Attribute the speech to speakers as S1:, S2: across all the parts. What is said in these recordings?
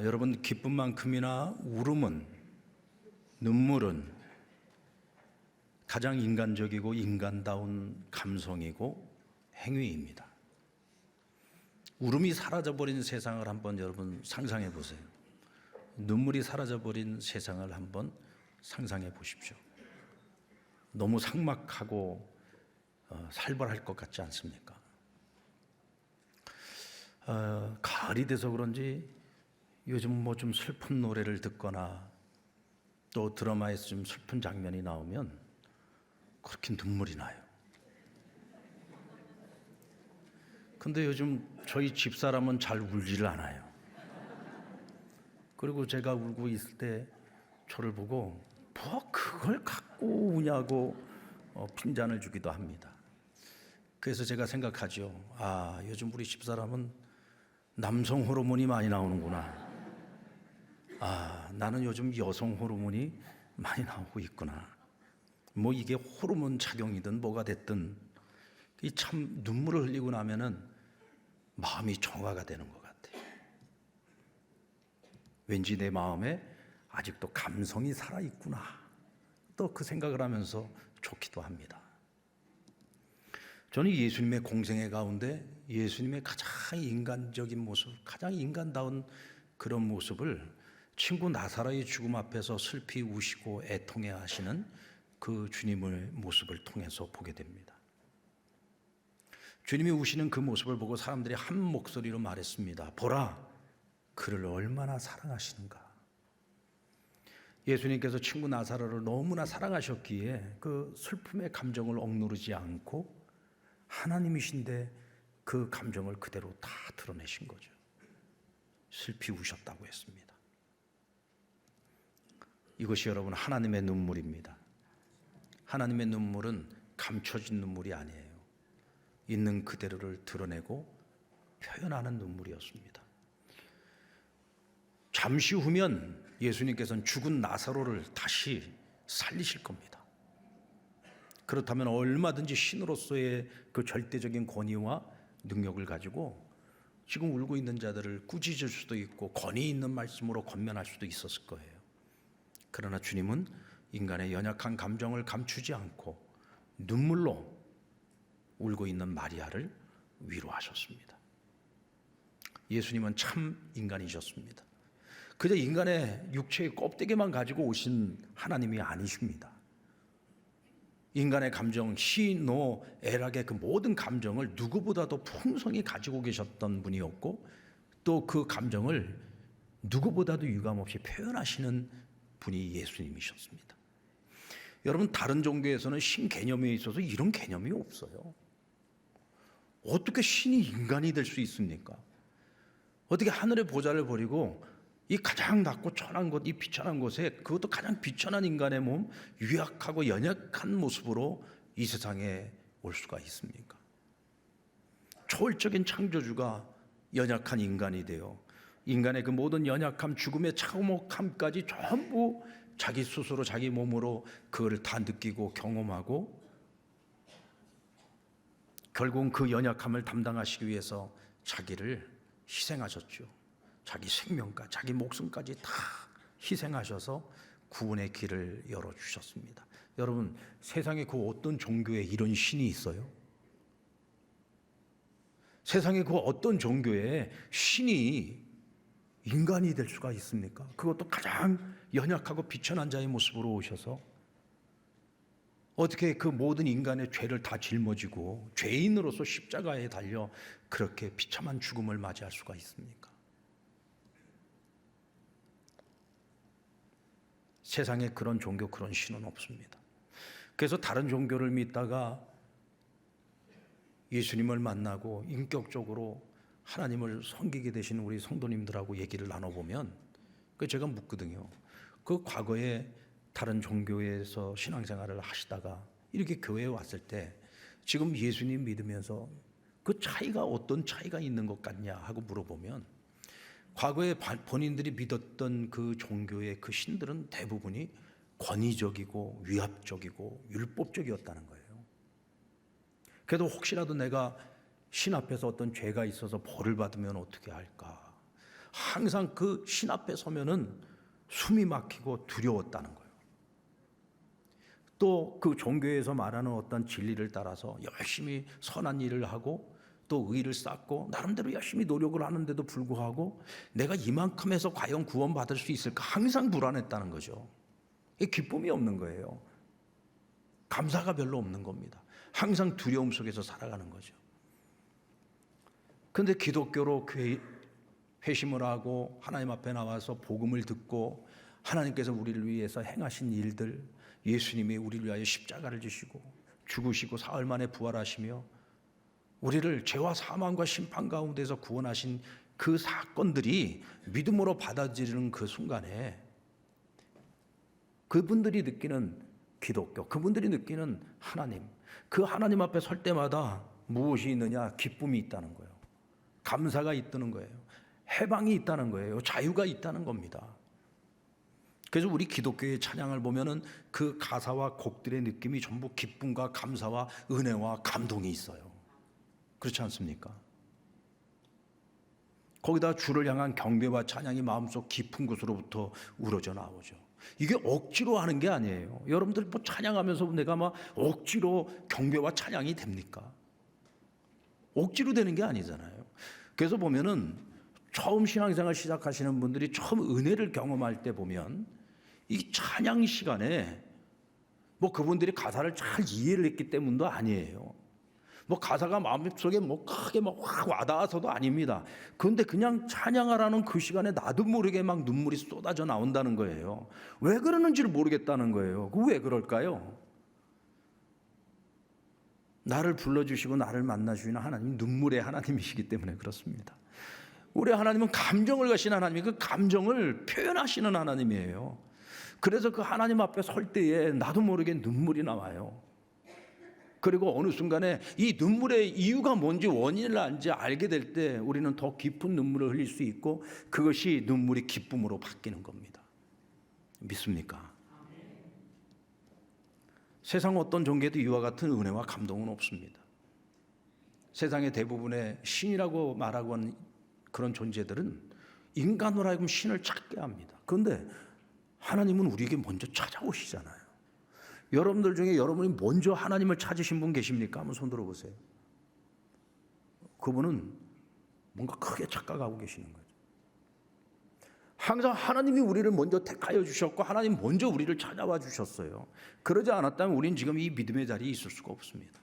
S1: 여러분, 기쁨만큼이나 울음은, 눈물은 가장 인간적이고 인간다운 감성이고 행위입니다. 울음이 사라져버린 세상을 한번 여러분 상상해 보세요. 눈물이 사라져버린 세상을 한번 상상해 보십시오. 너무 삭막하고 살벌할 것 같지 않습니까? 가을이 돼서 그런지 요즘 뭐 좀 슬픈 노래를 듣거나 또 드라마에서 좀 슬픈 장면이 나오면 그렇게 눈물이 나요. 근데 요즘 저희 집사람은 잘 울지를 않아요. 그리고 제가 울고 있을 때 저를 보고 뭐 그걸 갖고 우냐고 핀잔을 주기도 합니다. 그래서 제가 생각하죠. 요즘 우리 집사람은 남성 호르몬이 많이 나오는구나. 나는 요즘 여성 호르몬이 많이 나오고 있구나. 뭐 이게 호르몬 작용이든 뭐가 됐든 이 참 눈물을 흘리고 나면은 마음이 정화가 되는 것 같아요. 왠지 내 마음에 아직도 감성이 살아있구나. 또 그 생각을 하면서 좋기도 합니다. 저는 예수님의 공생애 가운데 예수님의 가장 인간적인 모습, 가장 인간다운 그런 모습을 친구 나사로의 죽음 앞에서 슬피 우시고 애통해 하시는 그 주님의 모습을 통해서 보게 됩니다. 주님이 우시는 그 모습을 보고 사람들이 한 목소리로 말했습니다. 보라, 그를 얼마나 사랑하시는가. 예수님께서 친구 나사로를 너무나 사랑하셨기에 그 슬픔의 감정을 억누르지 않고 하나님이신데 그 감정을 그대로 다 드러내신 거죠. 슬피 우셨다고 했습니다. 이것이 여러분 하나님의 눈물입니다. 하나님의 눈물은 감춰진 눈물이 아니에요. 있는 그대로를 드러내고 표현하는 눈물이었습니다. 잠시 후면 예수님께서는 죽은 나사로를 다시 살리실 겁니다. 그렇다면 얼마든지 신으로서의 그 절대적인 권위와 능력을 가지고 지금 울고 있는 자들을 꾸짖을 수도 있고 권위 있는 말씀으로 권면할 수도 있었을 거예요. 그러나 주님은 인간의 연약한 감정을 감추지 않고 눈물로 울고 있는 마리아를 위로하셨습니다. 예수님은 참 인간이셨습니다. 그저 인간의 육체의 껍데기만 가지고 오신 하나님이 아니십니다. 인간의 감정, 시, 노, 애락의 그 모든 감정을 누구보다도 풍성히 가지고 계셨던 분이었고 또 그 감정을 누구보다도 유감없이 표현하시는 분이 예수님이셨습니다. 여러분, 다른 종교에서는 신 개념에 있어서 이런 개념이 없어요. 어떻게 신이 인간이 될 수 있습니까? 어떻게 하늘의 보좌를 버리고 이 가장 낮고 천한 곳, 이 비천한 곳에 그것도 가장 비천한 인간의 몸, 유약하고 연약한 모습으로 이 세상에 올 수가 있습니까? 초월적인 창조주가 연약한 인간이 되어 인간의 그 모든 연약함, 죽음의 참혹함까지 전부 자기 스스로 자기 몸으로 그거를 다 느끼고 경험하고 결국은 그 연약함을 담당하시기 위해서 자기를 희생하셨죠. 자기 생명까지, 자기 목숨까지 다 희생하셔서 구원의 길을 열어주셨습니다. 여러분, 세상에 그 어떤 종교에 이런 신이 있어요? 세상에 그 어떤 종교에 신이 인간이 될 수가 있습니까? 그것도 가장 연약하고 비천한 자의 모습으로 오셔서 어떻게 그 모든 인간의 죄를 다 짊어지고 죄인으로서 십자가에 달려 그렇게 비참한 죽음을 맞이할 수가 있습니까? 세상에 그런 종교, 그런 신은 없습니다. 그래서 다른 종교를 믿다가 예수님을 만나고 인격적으로 하나님을 섬기게 되신 우리 성도님들하고 얘기를 나눠보면 제가 묻거든요. 그 과거에 다른 종교에서 신앙생활을 하시다가 이렇게 교회에 왔을 때 지금 예수님 믿으면서 그 차이가 어떤 차이가 있는 것 같냐 하고 물어보면 과거에 본인들이 믿었던 그 종교의 그 신들은 대부분이 권위적이고 위압적이고 율법적이었다는 거예요. 그래도 혹시라도 내가 신 앞에서 어떤 죄가 있어서 벌을 받으면 어떻게 할까? 항상 그 신 앞에 서면은 숨이 막히고 두려웠다는 거예요. 또 그 종교에서 말하는 어떤 진리를 따라서 열심히 선한 일을 하고 또 의를 쌓고 나름대로 열심히 노력을 하는데도 불구하고 내가 이만큼 해서 과연 구원받을 수 있을까 항상 불안했다는 거죠. 기쁨이 없는 거예요. 감사가 별로 없는 겁니다. 항상 두려움 속에서 살아가는 거죠. 그런데 기독교로 회심을 하고 하나님 앞에 나와서 복음을 듣고 하나님께서 우리를 위해서 행하신 일들, 예수님이 우리를 위하여 십자가를 지시고 죽으시고 사흘 만에 부활하시며 우리를 죄와 사망과 심판 가운데서 구원하신 그 사건들이 믿음으로 받아들이는 그 순간에 그분들이 느끼는 기독교, 그분들이 느끼는 하나님, 그 하나님 앞에 설 때마다 무엇이 있느냐? 기쁨이 있다는 거예요. 감사가 있다는 거예요. 해방이 있다는 거예요. 자유가 있다는 겁니다. 그래서 우리 기독교의 찬양을 보면은 그 가사와 곡들의 느낌이 전부 기쁨과 감사와 은혜와 감동이 있어요. 그렇지 않습니까? 거기다 주를 향한 경배와 찬양이 마음속 깊은 곳으로부터 우러져 나오죠. 이게 억지로 하는 게 아니에요. 여러분들 뭐 찬양하면서 내가 막 억지로 경배와 찬양이 됩니까? 억지로 되는 게 아니잖아요. 그래서 보면은 처음 신앙생활 시작하시는 분들이 처음 은혜를 경험할 때 보면 이 찬양 시간에 뭐 그분들이 가사를 잘 이해를 했기 때문도 아니에요. 뭐 가사가 마음속에 뭐 크게 막 확 와닿아서도 아닙니다. 그런데 그냥 찬양하라는 그 시간에 나도 모르게 막 눈물이 쏟아져 나온다는 거예요. 왜 그러는지를 모르겠다는 거예요. 그 왜 그럴까요? 나를 불러주시고 나를 만나주시는 하나님, 눈물의 하나님이시기 때문에 그렇습니다. 우리 하나님은 감정을 가신 하나님이 그 감정을 표현하시는 하나님이에요. 그래서 그 하나님 앞에 설 때에 나도 모르게 눈물이 나와요. 그리고 어느 순간에 이 눈물의 이유가 뭔지 원인을 알지 알게 될 때 우리는 더 깊은 눈물을 흘릴 수 있고 그것이 눈물이 기쁨으로 바뀌는 겁니다. 믿습니까? 세상 어떤 종교에도 이와 같은 은혜와 감동은 없습니다. 세상의 대부분의 신이라고 말하고 하는 그런 존재들은 인간으로 하여금 신을 찾게 합니다. 그런데 하나님은 우리에게 먼저 찾아오시잖아요. 여러분들 중에 여러분이 먼저 하나님을 찾으신 분 계십니까? 한번 손 들어보세요. 그분은 뭔가 크게 착각하고 계시는 거죠. 항상 하나님이 우리를 먼저 택하여 주셨고 하나님 먼저 우리를 찾아와 주셨어요. 그러지 않았다면 우리는 지금 이 믿음의 자리에 있을 수가 없습니다.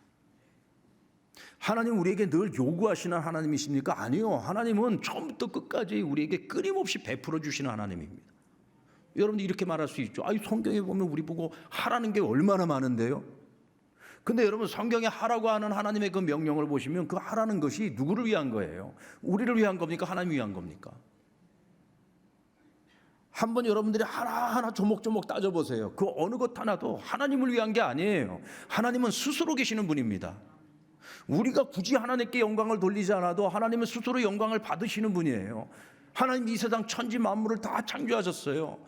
S1: 하나님 우리에게 늘 요구하시는 하나님이십니까? 아니요. 하나님은 처음부터 끝까지 우리에게 끊임없이 베풀어 주시는 하나님입니다. 여러분들 이렇게 말할 수 있죠. 성경에 보면 우리 보고 하라는 게 얼마나 많은데요. 근데 여러분 성경에 하라고 하는 하나님의 그 명령을 보시면 그 하라는 것이 누구를 위한 거예요? 우리를 위한 겁니까? 하나님 위한 겁니까? 한번 여러분들이 하나하나 조목조목 따져보세요. 그 어느 것 하나도 하나님을 위한 게 아니에요. 하나님은 스스로 계시는 분입니다. 우리가 굳이 하나님께 영광을 돌리지 않아도 하나님은 스스로 영광을 받으시는 분이에요. 하나님 이 세상 천지 만물을 다 창조하셨어요.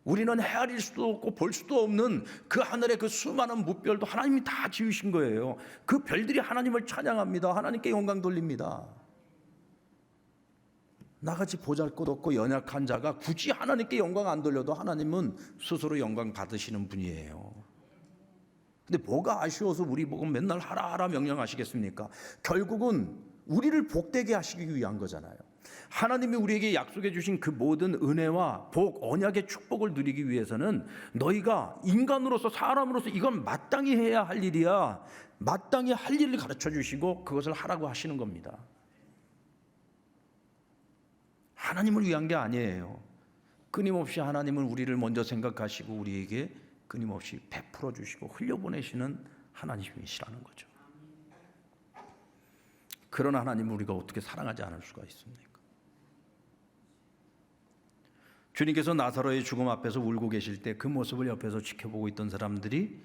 S1: 우리는 헤아릴 수도 없고 볼 수도 없는 그 하늘의 그 수많은 무별도 하나님이 다 지으신 거예요. 그 별들이 하나님을 찬양합니다. 하나님께 영광 돌립니다. 나같이 보잘것없고 연약한 자가 굳이 하나님께 영광 안 돌려도 하나님은 스스로 영광 받으시는 분이에요. 근데 뭐가 아쉬워서 우리 보고 맨날 하라 명령하시겠습니까? 결국은 우리를 복되게 하시기 위한 거잖아요. 하나님이 우리에게 약속해 주신 그 모든 은혜와 복, 언약의 축복을 누리기 위해서는 너희가 인간으로서 사람으로서 이건 마땅히 해야 할 일이야. 마땅히 할 일을 가르쳐 주시고 그것을 하라고 하시는 겁니다. 하나님을 위한 게 아니에요. 끊임없이 하나님은 우리를 먼저 생각하시고 우리에게 끊임없이 베풀어 주시고 흘려보내시는 하나님이시라는 거죠. 그런 하나님을 우리가 어떻게 사랑하지 않을 수가 있습니까? 주님께서 나사로의 죽음 앞에서 울고 계실 때 그 모습을 옆에서 지켜보고 있던 사람들이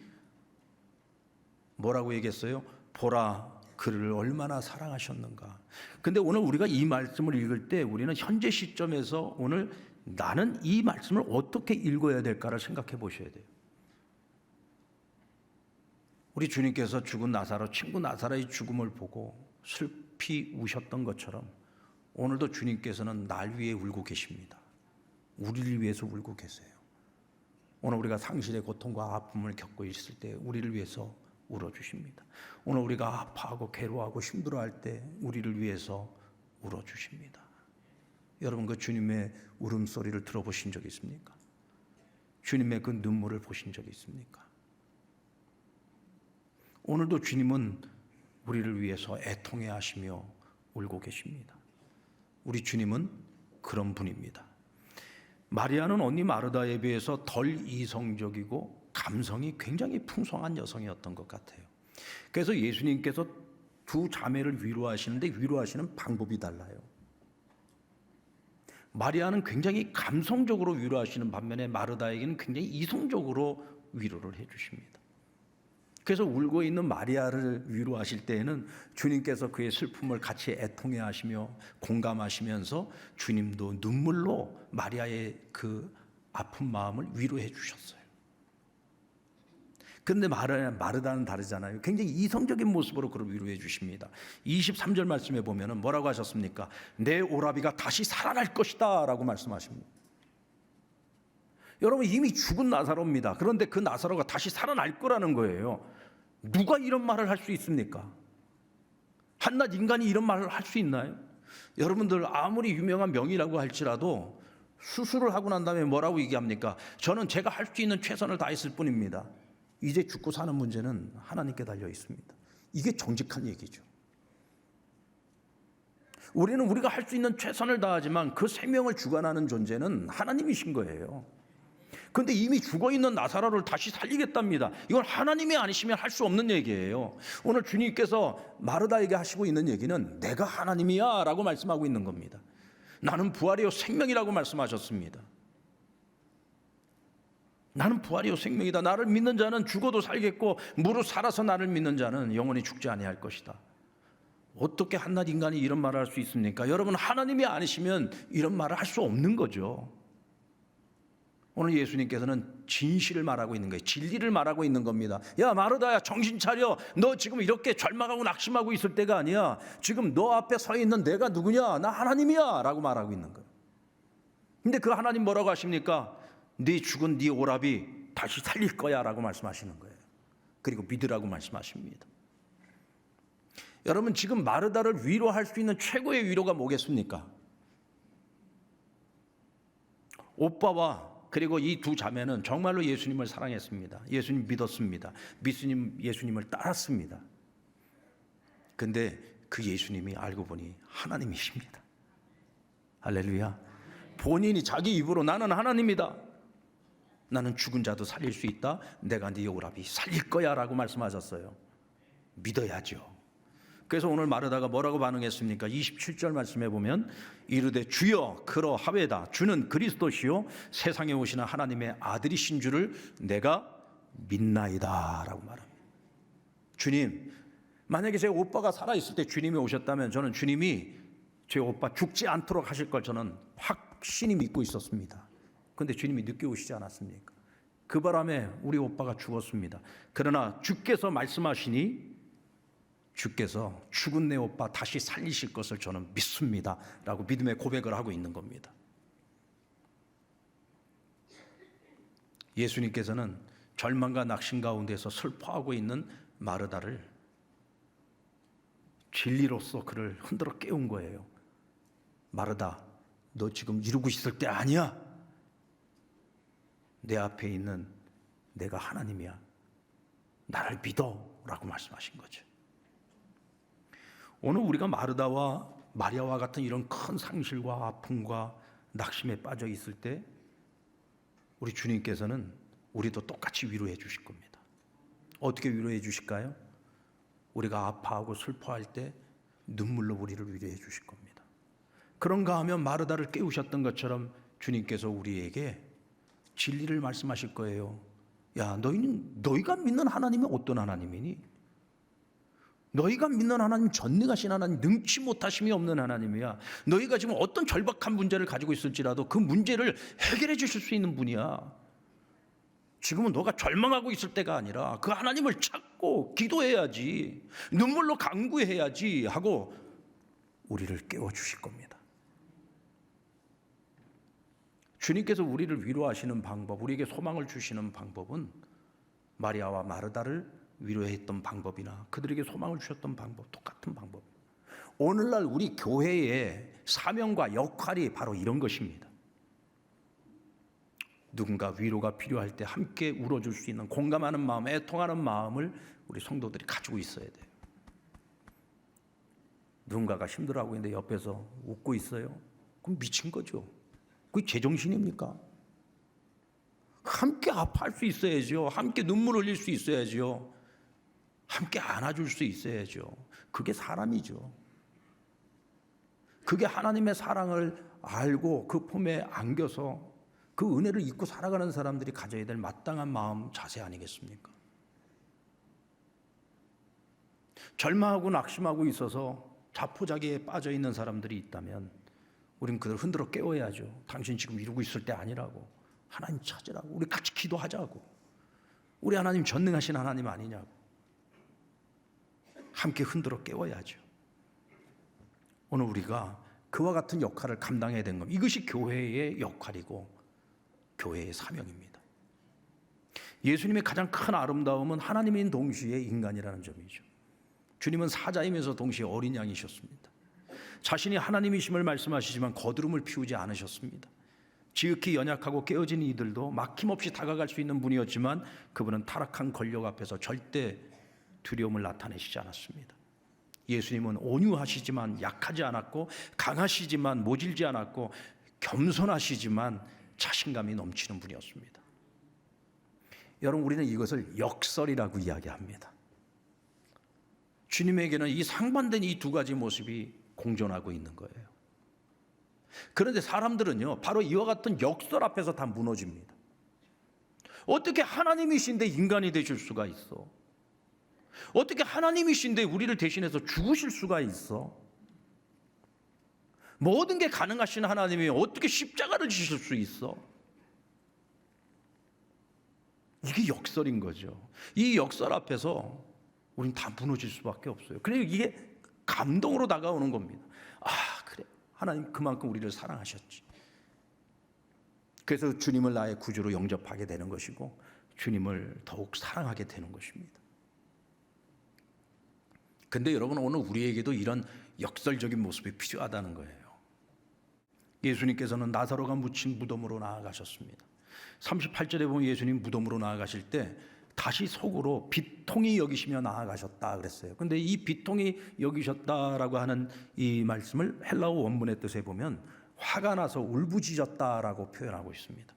S1: 뭐라고 얘기했어요? 보라, 그를 얼마나 사랑하셨는가. 근데 오늘 우리가 이 말씀을 읽을 때 우리는 현재 시점에서 오늘 나는 이 말씀을 어떻게 읽어야 될까를 생각해 보셔야 돼요. 우리 주님께서 죽은 나사로, 친구 나사로의 죽음을 보고 슬피 우셨던 것처럼 오늘도 주님께서는 날 위해 울고 계십니다. 우리를 위해서 울고 계세요. 오늘 우리가 상실의 고통과 아픔을 겪고 있을 때 우리를 위해서 울어주십니다. 오늘 우리가 아파하고 괴로워하고 힘들어할 때 우리를 위해서 울어주십니다. 여러분, 그 주님의 울음소리를 들어보신 적 있습니까? 주님의 그 눈물을 보신 적 있습니까? 오늘도 주님은 우리를 위해서 애통해 하시며 울고 계십니다. 우리 주님은 그런 분입니다. 마리아는 언니 마르다에 비해서 덜 이성적이고 감성이 굉장히 풍성한 여성이었던 것 같아요. 그래서 예수님께서 두 자매를 위로하시는데 위로하시는 방법이 달라요. 마리아는 굉장히 감성적으로 위로하시는 반면에 마르다에게는 굉장히 이성적으로 위로를 해주십니다. 그래서 울고 있는 마리아를 위로하실 때에는 주님께서 그의 슬픔을 같이 애통해 하시며 공감하시면서 주님도 눈물로 마리아의 그 아픈 마음을 위로해 주셨어요. 그런데 마르다는 다르잖아요. 굉장히 이성적인 모습으로 그를 위로해 주십니다. 23절 말씀에 보면 뭐라고 하셨습니까? 내 오라비가 다시 살아날 것이다 라고 말씀하십니다. 여러분, 이미 죽은 나사로입니다. 그런데 그 나사로가 다시 살아날 거라는 거예요. 누가 이런 말을 할 수 있습니까? 한낱 인간이 이런 말을 할 수 있나요? 여러분들, 아무리 유명한 명의라고 할지라도 수술을 하고 난 다음에 뭐라고 얘기합니까? 저는 제가 할 수 있는 최선을 다했을 뿐입니다. 이제 죽고 사는 문제는 하나님께 달려 있습니다. 이게 정직한 얘기죠. 우리는 우리가 할 수 있는 최선을 다하지만 그 생명을 주관하는 존재는 하나님이신 거예요. 그런데 이미 죽어있는 나사로를 다시 살리겠답니다. 이건 하나님이 아니시면 할 수 없는 얘기예요. 오늘 주님께서 마르다에게 하시고 있는 얘기는 내가 하나님이야 라고 말씀하고 있는 겁니다. 나는 부활이요 생명이라고 말씀하셨습니다. 나는 부활이요 생명이다. 나를 믿는 자는 죽어도 살겠고 무릇 살아서 나를 믿는 자는 영원히 죽지 아니할 것이다. 어떻게 한낱 인간이 이런 말을 할 수 있습니까? 여러분, 하나님이 아니시면 이런 말을 할 수 없는 거죠. 오늘 예수님께서는 진실을 말하고 있는 거예요. 진리를 말하고 있는 겁니다. 야, 마르다야, 정신 차려. 너 지금 이렇게 절망하고 낙심하고 있을 때가 아니야. 지금 너 앞에 서 있는 내가 누구냐? 나 하나님이야 라고 말하고 있는 거예요. 근데 그 하나님 뭐라고 하십니까? 네 죽은 네 오라비 다시 살릴 거야 라고 말씀하시는 거예요. 그리고 믿으라고 말씀하십니다. 여러분, 지금 마르다를 위로할 수 있는 최고의 위로가 뭐겠습니까? 오빠와 그리고 이 두 자매는 정말로 예수님을 사랑했습니다. 예수님 믿었습니다. 예수님을 따랐습니다. 근데 그 예수님이 알고 보니 하나님이십니다. 할렐루야. 본인이 자기 입으로 나는 하나님이다. 나는 죽은 자도 살릴 수 있다. 내가 네 오라비 살릴 거야 라고 말씀하셨어요. 믿어야죠. 그래서 오늘 마르다가 뭐라고 반응했습니까? 27절 말씀해 보면 이르되 주여 그러하외다. 주는 그리스도시요 세상에 오시는 하나님의 아들이신 줄을 내가 믿나이다 라고 말합니다. 주님, 만약에 제 오빠가 살아있을 때 주님이 오셨다면 저는 주님이 제 오빠 죽지 않도록 하실 걸 저는 확신히 믿고 있었습니다. 그런데 주님이 늦게 오시지 않았습니까? 그 바람에 우리 오빠가 죽었습니다. 그러나 주께서 말씀하시니 주께서 죽은 내 오빠 다시 살리실 것을 저는 믿습니다 라고 믿음의 고백을 하고 있는 겁니다. 예수님께서는 절망과 낙심 가운데서 슬퍼하고 있는 마르다를 진리로서 그를 흔들어 깨운 거예요. 마르다, 너 지금 이루고 있을 때 아니야. 내 앞에 있는 내가 하나님이야. 나를 믿어 라고 말씀하신 거죠. 오늘 우리가 마르다와 마리아와 같은 이런 큰 상실과 아픔과 낙심에 빠져 있을 때 우리 주님께서는 우리도 똑같이 위로해 주실 겁니다. 어떻게 위로해 주실까요? 우리가 아파하고 슬퍼할 때 눈물로 우리를 위로해 주실 겁니다. 그런가 하면 마르다를 깨우셨던 것처럼 주님께서 우리에게 진리를 말씀하실 거예요. 야, 너희가 믿는 하나님이 어떤 하나님이니? 너희가 믿는 하나님, 전능하신 하나님, 능치 못하심이 없는 하나님이야. 너희가 지금 어떤 절박한 문제를 가지고 있을지라도 그 문제를 해결해 주실 수 있는 분이야. 지금은 너가 절망하고 있을 때가 아니라 그 하나님을 찾고 기도해야지, 눈물로 간구해야지 하고 우리를 깨워주실 겁니다. 주님께서 우리를 위로하시는 방법, 우리에게 소망을 주시는 방법은 마리아와 마르다를 위로했던 방법이나 그들에게 소망을 주셨던 방법, 똑같은 방법. 오늘날 우리 교회의 사명과 역할이 바로 이런 것입니다. 누군가 위로가 필요할 때 함께 울어줄 수 있는 공감하는 마음, 애통하는 마음을 우리 성도들이 가지고 있어야 돼요. 누군가가 힘들어하고 있는데 옆에서 웃고 있어요. 그럼 미친 거죠. 그게 제정신입니까? 함께 아파할 수 있어야죠. 함께 눈물 흘릴 수 있어야죠. 함께 안아줄 수 있어야죠. 그게 사람이죠. 그게 하나님의 사랑을 알고 그 품에 안겨서 그 은혜를 잊고 살아가는 사람들이 가져야 될 마땅한 마음, 자세 아니겠습니까? 절망하고 낙심하고 있어서 자포자기에 빠져 있는 사람들이 있다면 우린 그들 흔들어 깨워야죠. 당신 지금 이러고 있을 때 아니라고. 하나님 찾으라고. 우리 같이 기도하자고. 우리 하나님 전능하신 하나님 아니냐고. 함께 흔들어 깨워야죠. 오늘 우리가 그와 같은 역할을 감당해야 되는 겁니다. 이것이 교회의 역할이고 교회의 사명입니다. 예수님의 가장 큰 아름다움은 하나님인 동시에 인간이라는 점이죠. 주님은 사자이면서 동시에 어린 양이셨습니다. 자신이 하나님이심을 말씀하시지만 거드름을 피우지 않으셨습니다. 지극히 연약하고 깨어진 이들도 막힘없이 다가갈 수 있는 분이었지만 그분은 타락한 권력 앞에서 절대 두려움을 나타내시지 않았습니다. 예수님은 온유하시지만 약하지 않았고 강하시지만 모질지 않았고 겸손하시지만 자신감이 넘치는 분이었습니다. 여러분, 우리는 이것을 역설이라고 이야기합니다. 주님에게는 이 상반된 이 두 가지 모습이 공존하고 있는 거예요. 그런데 사람들은요, 바로 이와 같은 역설 앞에서 다 무너집니다. 어떻게 하나님이신데 인간이 되실 수가 있어? 어떻게 하나님이신데 우리를 대신해서 죽으실 수가 있어? 모든 게 가능하신 하나님이 어떻게 십자가를 지실 수 있어? 이게 역설인 거죠. 이 역설 앞에서 우린 다 무너질 수밖에 없어요. 그래서 이게 감동으로 다가오는 겁니다. 아, 그래. 하나님 그만큼 우리를 사랑하셨지. 그래서 주님을 나의 구주로 영접하게 되는 것이고 주님을 더욱 사랑하게 되는 것입니다. 근데 여러분, 오늘 우리에게도 이런 역설적인 모습이 필요하다는 거예요. 예수님께서는 나사로가 묻힌 무덤으로 나아가셨습니다. 38절에 보면 예수님 무덤으로 나아가실 때 다시 속으로 비통히 여기시며 나아가셨다 그랬어요. 근데 이 비통히 여기셨다라고 하는 이 말씀을 헬라어 원문의 뜻에 보면 화가 나서 울부짖었다라고 표현하고 있습니다.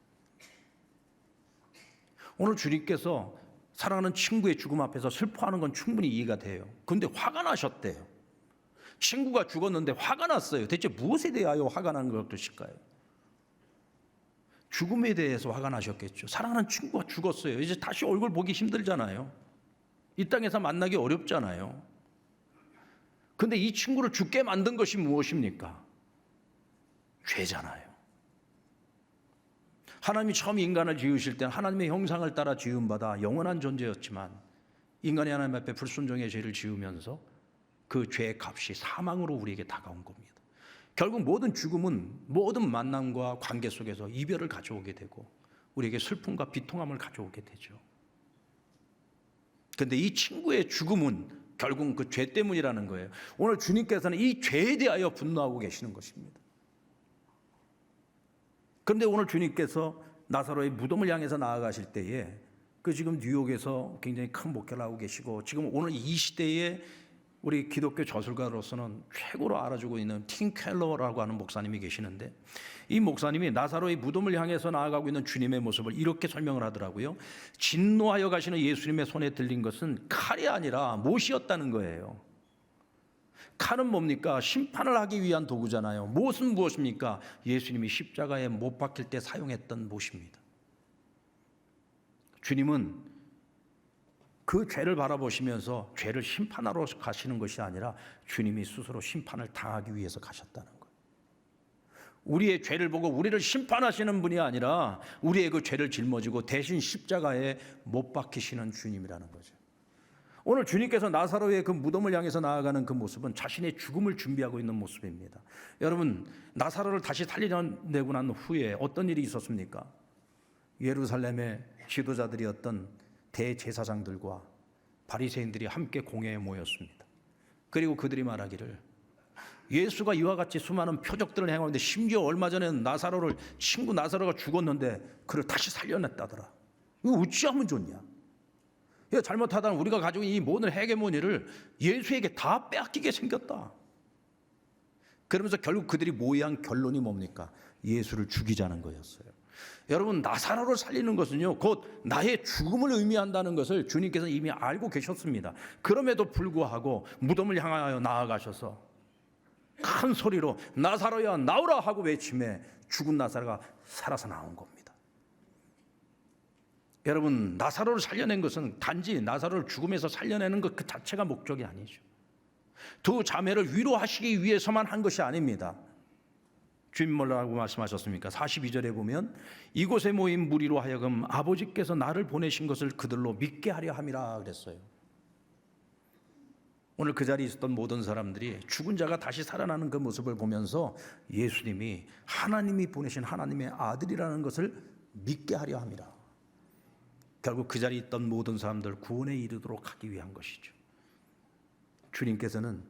S1: 오늘 주님께서 사랑하는 친구의 죽음 앞에서 슬퍼하는 건 충분히 이해가 돼요. 그런데 화가 나셨대요. 친구가 죽었는데 화가 났어요. 대체 무엇에 대하여 화가 난 것일까요? 죽음에 대해서 화가 나셨겠죠. 사랑하는 친구가 죽었어요. 이제 다시 얼굴 보기 힘들잖아요. 이 땅에서 만나기 어렵잖아요. 그런데 이 친구를 죽게 만든 것이 무엇입니까? 죄잖아요. 하나님이 처음 인간을 지으실 때는 하나님의 형상을 따라 지음받아 영원한 존재였지만 인간이 하나님 앞에 불순종의 죄를 지으면서 그 죄의 값이 사망으로 우리에게 다가온 겁니다. 결국 모든 죽음은 모든 만남과 관계 속에서 이별을 가져오게 되고 우리에게 슬픔과 비통함을 가져오게 되죠. 그런데 이 친구의 죽음은 결국 그 죄 때문이라는 거예요. 오늘 주님께서는 이 죄에 대하여 분노하고 계시는 것입니다. 그런데 오늘 주님께서 나사로의 무덤을 향해서 나아가실 때에 그 지금 뉴욕에서 굉장히 큰 목회를 하고 계시고 지금 오늘 이 시대에 우리 기독교 저술가로서는 최고로 알아주고 있는 팀 켈러라고 하는 목사님이 계시는데 이 목사님이 나사로의 무덤을 향해서 나아가고 있는 주님의 모습을 이렇게 설명을 하더라고요. 진노하여 가시는 예수님의 손에 들린 것은 칼이 아니라 못이었다는 거예요. 칼은 뭡니까? 심판을 하기 위한 도구잖아요. 못은 무엇입니까? 예수님이 십자가에 못 박힐 때 사용했던 못입니다. 주님은 그 죄를 바라보시면서 죄를 심판하러 가시는 것이 아니라 주님이 스스로 심판을 당하기 위해서 가셨다는 거예요. 우리의 죄를 보고 우리를 심판하시는 분이 아니라 우리의 그 죄를 짊어지고 대신 십자가에 못 박히시는 주님이라는 거죠. 오늘 주님께서 나사로의 그 무덤을 향해서 나아가는 그 모습은 자신의 죽음을 준비하고 있는 모습입니다. 여러분, 나사로를 다시 살려내고 난 후에 어떤 일이 있었습니까? 예루살렘의 지도자들이었던 대제사장들과 바리새인들이 함께 공회에 모였습니다. 그리고 그들이 말하기를, 예수가 이와 같이 수많은 표적들을 행하는데 심지어 얼마 전에는 나사로를, 친구 나사로가 죽었는데 그를 다시 살려냈다더라. 이거 어찌하면 좋냐? 잘못하다 우리가 가지고 있는 이 모든 헤게모니를 예수에게 다 빼앗기게 생겼다. 그러면서 결국 그들이 모의한 결론이 뭡니까? 예수를 죽이자는 거였어요. 여러분, 나사로를 살리는 것은요, 곧 나의 죽음을 의미한다는 것을 주님께서 이미 알고 계셨습니다. 그럼에도 불구하고 무덤을 향하여 나아가셔서 큰 소리로 나사로야 나오라 하고 외침에 죽은 나사로가 살아서 나온 겁니다. 여러분, 나사로를 살려낸 것은 단지 나사로를 죽음에서 살려내는 것 그 자체가 목적이 아니죠. 두 자매를 위로하시기 위해서만 한 것이 아닙니다. 주님 뭐라고 말씀하셨습니까? 42절에 보면 이곳에 모인 무리로 하여금 아버지께서 나를 보내신 것을 그들로 믿게 하려 함이라 그랬어요. 오늘 그 자리에 있었던 모든 사람들이 죽은 자가 다시 살아나는 그 모습을 보면서 예수님이 하나님이 보내신 하나님의 아들이라는 것을 믿게 하려 함이라. 결국 그 자리에 있던 모든 사람들 구원에 이르도록 하기 위한 것이죠. 주님께서는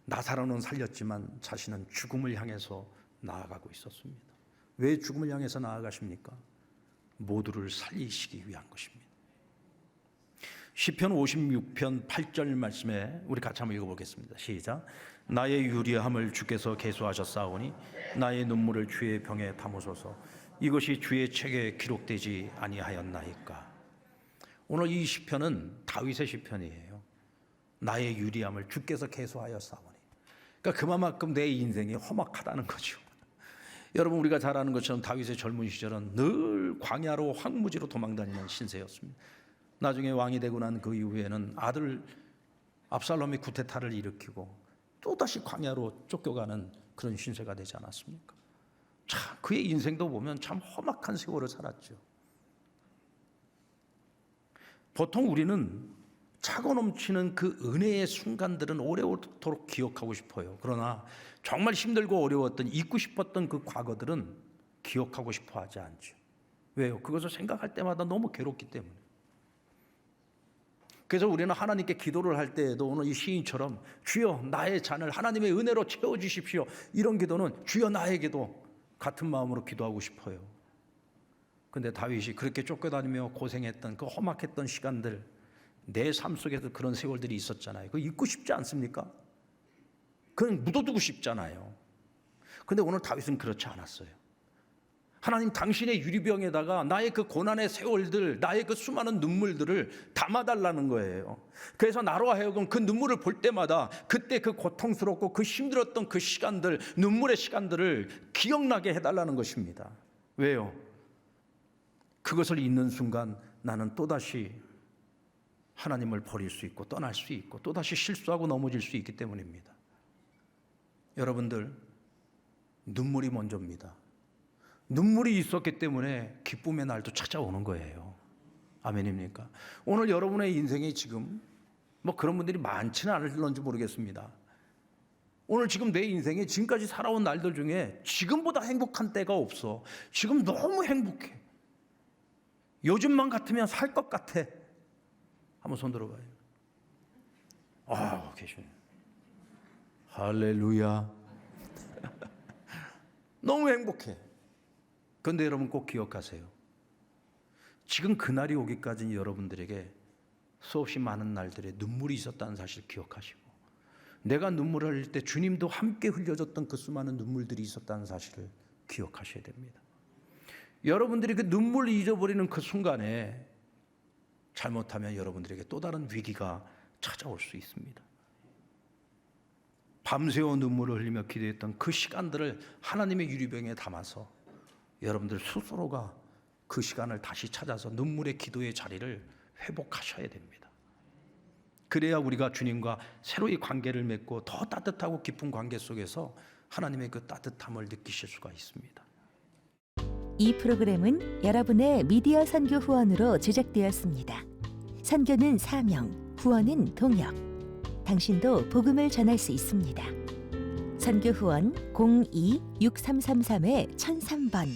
S1: 나사로는 살렸지만 자신은 죽음을 향해서 나아가고 있었습니다. 왜 죽음을 향해서 나아가십니까? 모두를 살리시기 위한 것입니다. 시편 56편 8절 말씀에 우리 같이 한번 읽어보겠습니다. 시작. 나의 유리함을 주께서 계수하셨사오니 나의 눈물을 주의 병에 담으소서. 이것이 주의 책에 기록되지 아니하였나이까. 오늘 이 시편은 다윗의 시편이에요. 나의 유리함을 주께서 계수하였사오니. 그러니까 그만큼 내 인생이 험악하다는 거죠. 여러분, 우리가 잘 아는 것처럼 다윗의 젊은 시절은 늘 광야로 황무지로 도망다니는 신세였습니다. 나중에 왕이 되고 난 그 이후에는 아들 압살롬이 쿠데타를 일으키고 또다시 광야로 쫓겨가는 그런 신세가 되지 않았습니까? 참, 그의 인생도 보면 참 험악한 세월을 살았죠. 보통 우리는 차고 넘치는 그 은혜의 순간들은 오래오도록 기억하고 싶어요. 그러나 정말 힘들고 어려웠던, 잊고 싶었던 그 과거들은 기억하고 싶어 하지 않죠. 왜요? 그것을 생각할 때마다 너무 괴롭기 때문에. 그래서 우리는 하나님께 기도를 할 때에도 오늘 이 시인처럼 주여 나의 잔을 하나님의 은혜로 채워주십시오, 이런 기도는 주여 나에게도 같은 마음으로 기도하고 싶어요. 근데 다윗이 그렇게 쫓겨다니며 고생했던 그 험악했던 시간들, 내 삶 속에도 그런 세월들이 있었잖아요. 그거 잊고 싶지 않습니까? 그건 묻어두고 싶잖아요. 근데 오늘 다윗은 그렇지 않았어요. 하나님, 당신의 유리병에다가 나의 그 고난의 세월들, 나의 그 수많은 눈물들을 담아달라는 거예요. 그래서 나로 하여금 그 눈물을 볼 때마다 그때 그 고통스럽고 그 힘들었던 그 시간들, 눈물의 시간들을 기억나게 해달라는 것입니다. 왜요? 그것을 잊는 순간 나는 또다시 하나님을 버릴 수 있고 떠날 수 있고 또다시 실수하고 넘어질 수 있기 때문입니다. 여러분들, 눈물이 먼저입니다. 눈물이 있었기 때문에 기쁨의 날도 찾아오는 거예요. 아멘입니까? 오늘 여러분의 인생이 지금 뭐 그런 분들이 많지는 않을런지 모르겠습니다. 오늘 지금 내 인생에 지금까지 살아온 날들 중에 지금보다 행복한 때가 없어. 지금 너무 행복해. 요즘만 같으면 살 것 같아. 한번 손 들어봐요. 계시네. 할렐루야. 너무 행복해. 그런데 여러분 꼭 기억하세요. 지금 그날이 오기까지는 여러분들에게 수없이 많은 날들의 눈물이 있었다는 사실 기억하시고, 내가 눈물을 흘릴 때 주님도 함께 흘려줬던 그 수많은 눈물들이 있었다는 사실을 기억하셔야 됩니다. 여러분들이 그 눈물을 잊어버리는 그 순간에 잘못하면 여러분들에게 또 다른 위기가 찾아올 수 있습니다. 밤새워 눈물을 흘리며 기도했던 그 시간들을 하나님의 유리병에 담아서 여러분들 스스로가 그 시간을 다시 찾아서 눈물의 기도의 자리를 회복하셔야 됩니다. 그래야 우리가 주님과 새로이 관계를 맺고 더 따뜻하고 깊은 관계 속에서 하나님의 그 따뜻함을 느끼실 수가 있습니다.
S2: 이 프로그램은 여러분의 미디어 선교 후원으로 제작되었습니다. 선교는 사명, 후원은 동역. 당신도 복음을 전할 수 있습니다. 선교 후원 02-6333-1003번